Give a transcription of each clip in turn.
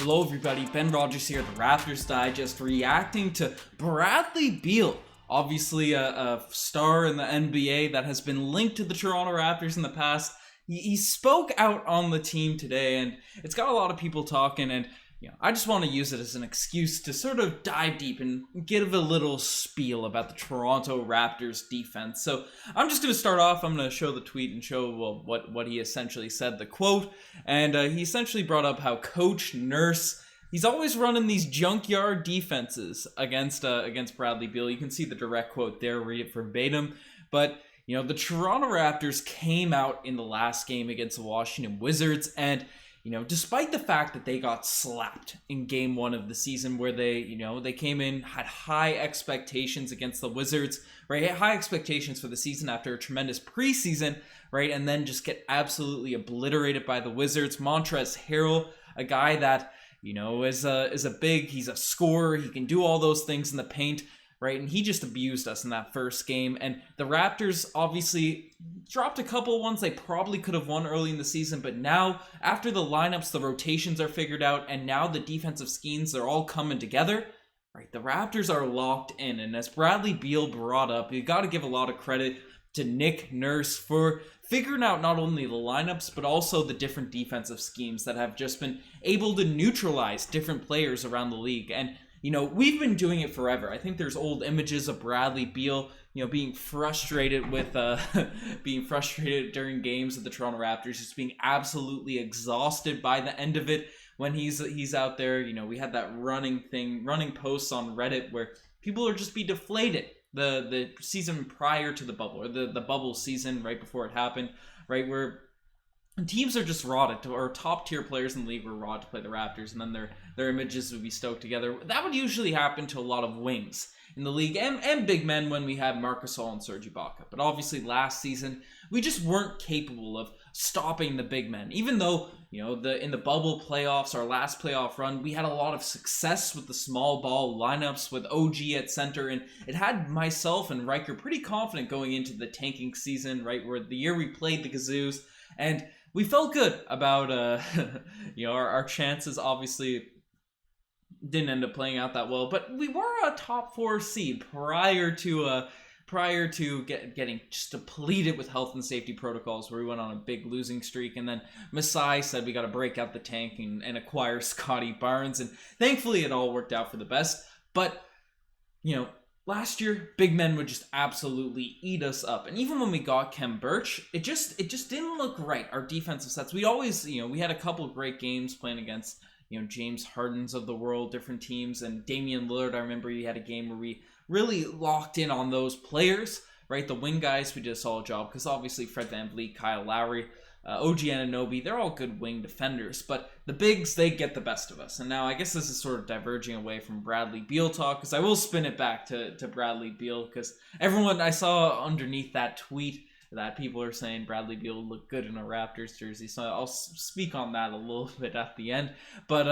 Hello everybody, Ben Rogers here, the Raptors Digest, reacting to Bradley Beal, obviously a star in the NBA that has been linked to the Toronto Raptors in the past. He spoke out on the team today, and it's got a lot of people talking, and I just want to use it as an excuse to sort of dive deep and give a little spiel about the Toronto Raptors defense. So I'm just going to start off. I'm going to show the tweet and show what he essentially said, the quote. And he essentially brought up how Coach Nurse, he's always running these junkyard defenses against Bradley Beal. You can see the direct quote there, read it verbatim. But the Toronto Raptors came out in the last game against the Washington Wizards, and despite the fact that they got slapped in game one of the season where they came in, had high expectations against the Wizards, right? High expectations for the season after a tremendous preseason, right? And then just get absolutely obliterated by the Wizards. Montrezl Harrell, a guy that, is a big, he's a scorer. He can do all those things in the paint, right? And he just abused us in that first game. And the Raptors obviously dropped a couple ones they probably could have won early in the season. But now, after the lineups, the rotations are figured out, and now the defensive schemes, they're all coming together, right? The Raptors are locked in. And as Bradley Beal brought up, you got to give a lot of credit to Nick Nurse for figuring out not only the lineups, but also the different defensive schemes that have just been able to neutralize different players around the league. And we've been doing it forever. I think there's old images of Bradley Beal, being frustrated with, being frustrated during games of the Toronto Raptors, just being absolutely exhausted by the end of it when he's out there. We had that running posts on Reddit where people are just be deflated. The season prior to the bubble, or the bubble season right before it happened, right, where teams are just rotted, or top tier players in the league were raw to play the Raptors, and then their images would be stoked together. That would usually happen to a lot of wings in the league and big men when we had Marc Gasol and Serge Ibaka. But obviously last season we just weren't capable of stopping the big men. Even though in the bubble playoffs, our last playoff run, we had a lot of success with the small ball lineups with OG at center, and it had myself and Riker pretty confident going into the tanking season, right, where the year we played the Kazoos, and we felt good about our chances. Obviously didn't end up playing out that well, but we were a top 4 seed prior to getting just depleted with health and safety protocols, where we went on a big losing streak. And then Masai said we got to break out the tank and acquire Scotty Barnes, and thankfully it all worked out for the best. But last year, big men would just absolutely eat us up. And even when we got Khem Birch, it just didn't look right, our defensive sets. We always, we had a couple of great games playing against, James Harden's of the world, different teams. And Damian Lillard, I remember he had a game where we really locked in on those players, right? The wing guys, we did a solid job, because obviously Fred VanVleet, Kyle Lowry, OG Anunoby, they're all good wing defenders, but the bigs, they get the best of us. And now I guess this is sort of diverging away from Bradley Beal talk, because I will spin it back to Bradley Beal, because everyone, I saw underneath that tweet that people are saying Bradley Beal looked good in a Raptors jersey, so I'll speak on that a little bit at the end. But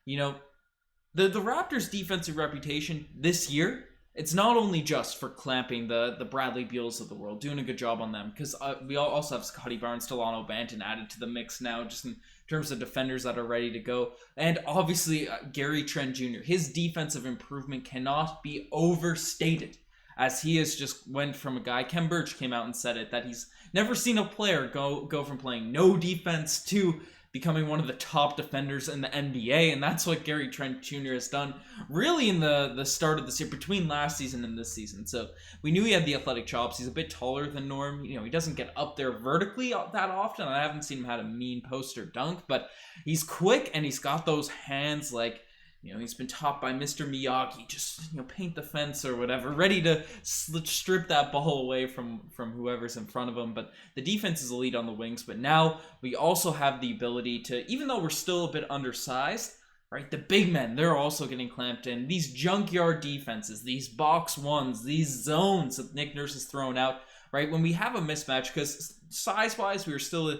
the Raptors' defensive reputation this year, it's not only just for clamping the Bradley Beals of the world, doing a good job on them, because we also have Scotty Barnes, Delano Banton added to the mix now, just in terms of defenders that are ready to go. And obviously, Gary Trent Jr., his defensive improvement cannot be overstated, as he has just went from a guy, Khem Birch came out and said it, that he's never seen a player go from playing no defense to becoming one of the top defenders in the NBA, and that's what Gary Trent Jr. has done really in the start of this year, between last season and this season. So we knew he had the athletic chops. He's a bit taller than Norm. He doesn't get up there vertically that often. I haven't seen him had a mean poster dunk, but he's quick, and he's got those hands like, he's been taught by Mr. Miyagi, just, paint the fence or whatever, ready to strip that ball away from whoever's in front of him. But the defense is elite on the wings. But now we also have the ability to, even though we're still a bit undersized, right, the big men, they're also getting clamped in. These junkyard defenses, these box ones, these zones that Nick Nurse has thrown out, right, when we have a mismatch, because size-wise, we were still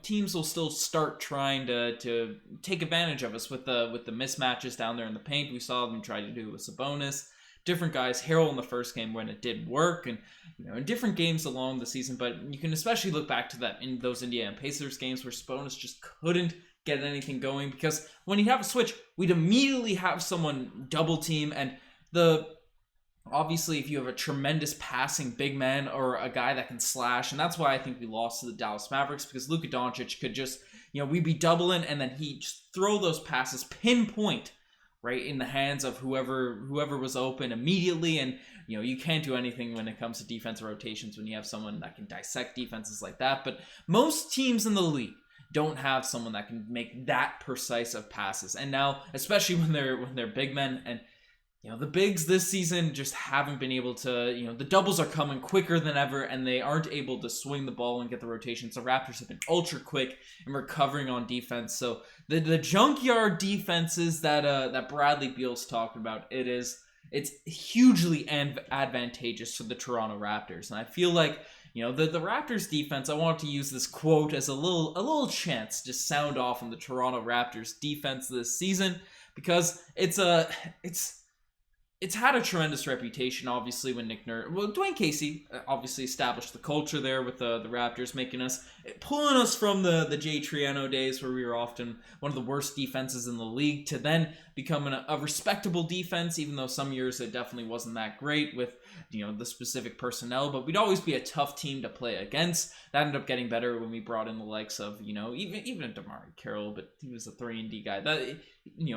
teams will still start trying to take advantage of us with the mismatches down there in the paint. We saw them try to do it with Sabonis, different guys. Harrell in the first game when it did work, and in different games along the season. But you can especially look back to that in those Indiana Pacers games where Sabonis just couldn't get anything going, because when you have a switch, we'd immediately have someone double team, and obviously if you have a tremendous passing big man or a guy that can slash, and that's why I think we lost to the Dallas Mavericks, because Luka Doncic could just, we'd be doubling and then he'd just throw those passes pinpoint right in the hands of whoever was open immediately. And you can't do anything when it comes to defensive rotations when you have someone that can dissect defenses like that. But most teams in the league don't have someone that can make that precise of passes. And now, especially when they're big men, and the bigs this season just haven't been able to, the doubles are coming quicker than ever, and they aren't able to swing the ball and get the rotations. The Raptors have been ultra quick and recovering on defense. So the junkyard defenses that Bradley Beal's talking about, it's hugely advantageous to the Toronto Raptors. And I feel like, the Raptors defense, I want to use this quote as a little chance to sound off on the Toronto Raptors defense this season, because it's had a tremendous reputation, obviously, when Dwayne Casey obviously established the culture there with the Raptors, pulling us from the Jay Triano days where we were often one of the worst defenses in the league to then becoming a respectable defense, even though some years it definitely wasn't that great with, the specific personnel, but we'd always be a tough team to play against. That ended up getting better when we brought in the likes of, even a DeMar Carroll, but he was a 3-and-D guy.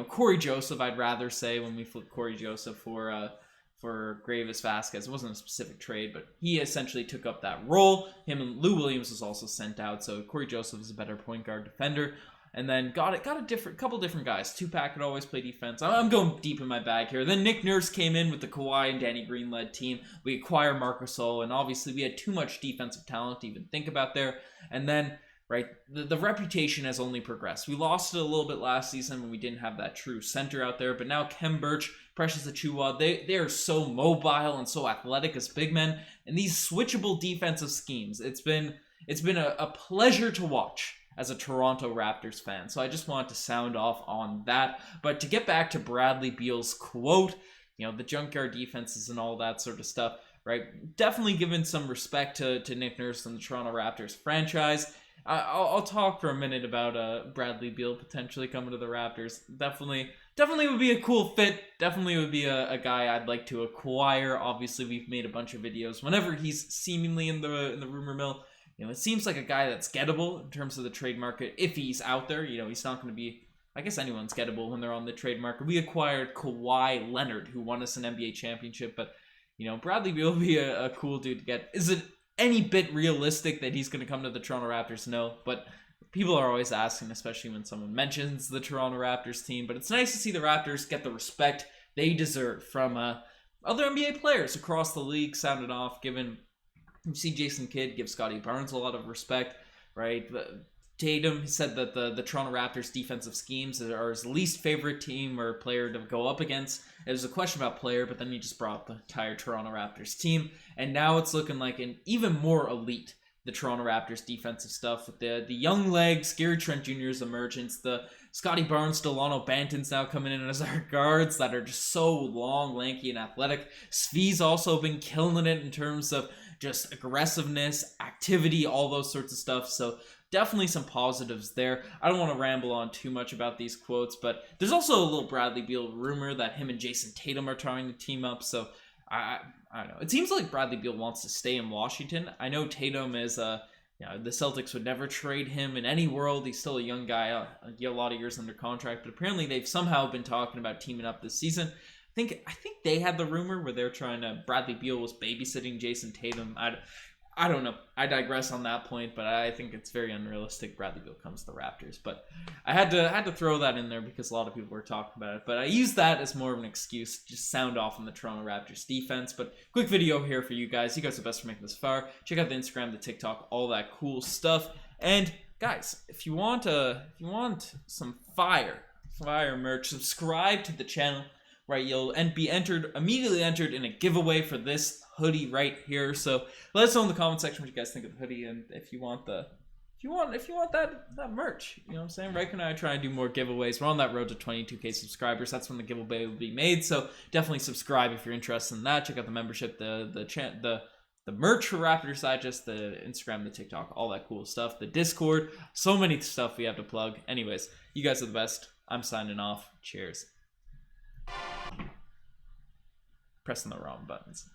Corey Joseph, I'd rather say, when we flipped Corey Joseph for Gravis Vasquez. It wasn't a specific trade, but he essentially took up that role. Him and Lou Williams was also sent out, so Corey Joseph is a better point guard defender. And then got a couple different guys. Tupac could always play defense. I'm going deep in my bag here. Then Nick Nurse came in with the Kawhi and Danny Green led team. We acquired Marc Gasol, and obviously we had too much defensive talent to even think about there. And then, right, the reputation has only progressed. We lost it a little bit last season when we didn't have that true center out there, but now Khem Birch, Precious Achiuwa, they are so mobile and so athletic as big men. And these switchable defensive schemes, it's been a pleasure to watch as a Toronto Raptors fan. So I just wanted to sound off on that. But to get back to Bradley Beal's quote, the junkyard defenses and all that sort of stuff, right? Definitely giving some respect to Nick Nurse and the Toronto Raptors franchise. I'll talk for a minute about Bradley Beal potentially coming to the Raptors. Definitely would be a cool fit. Definitely would be a guy I'd like to acquire. Obviously, we've made a bunch of videos whenever he's seemingly in the rumor mill. It seems like a guy that's gettable in terms of the trade market. If he's out there, he's not going to be, I guess anyone's gettable when they're on the trade market. We acquired Kawhi Leonard, who won us an NBA championship, but, Bradley Beal will be a cool dude to get. Is it any bit realistic that he's going to come to the Toronto Raptors? No, but people are always asking, especially when someone mentions the Toronto Raptors team. But it's nice to see the Raptors get the respect they deserve from other NBA players across the league, sounded off, given... You see Jason Kidd give Scotty Barnes a lot of respect, right? Tatum said that the Toronto Raptors defensive schemes are his least favorite team or player to go up against. It was a question about player, but then he just brought up the entire Toronto Raptors team. And now it's looking like an even more elite, the Toronto Raptors defensive stuff with the young legs, Gary Trent Jr.'s emergence, the Scotty Barnes, Delano Banton's now coming in as our guards that are just so long, lanky, and athletic. Svi's also been killing it in terms of just aggressiveness, activity, all those sorts of stuff. So definitely some positives there. I don't want to ramble on too much about these quotes, but there's also a little Bradley Beal rumor that him and Jason Tatum are trying to team up. So I don't know. It seems like Bradley Beal wants to stay in Washington. I know Tatum is the Celtics would never trade him in any world. He's still a young guy, a lot of years under contract, but apparently they've somehow been talking about teaming up this season. I think they had the rumor where they're trying to, Bradley Beal was babysitting Jason Tatum. I don't know. I digress on that point, but I think it's very unrealistic Bradley Beal comes to the Raptors. But I had to throw that in there because a lot of people were talking about it. But I use that as more of an excuse to just sound off on the Toronto Raptors defense. But quick video here for you guys. You guys are the best for making this far. Check out the Instagram, the TikTok, all that cool stuff. And guys, if you want some fire merch, subscribe to the channel. Right, you'll be immediately entered in a giveaway for this hoodie right here. So let us know in the comment section what you guys think of the hoodie, and if you want that merch, you know what I'm saying? Riker and I try and do more giveaways. We're on that road to 22K subscribers. That's when the giveaway will be made. So definitely subscribe if you're interested in that. Check out the membership, the the merch for Raptors Digest, the Instagram, the TikTok, all that cool stuff, the Discord, so many stuff we have to plug. Anyways, you guys are the best. I'm signing off. Cheers. Pressing the wrong buttons.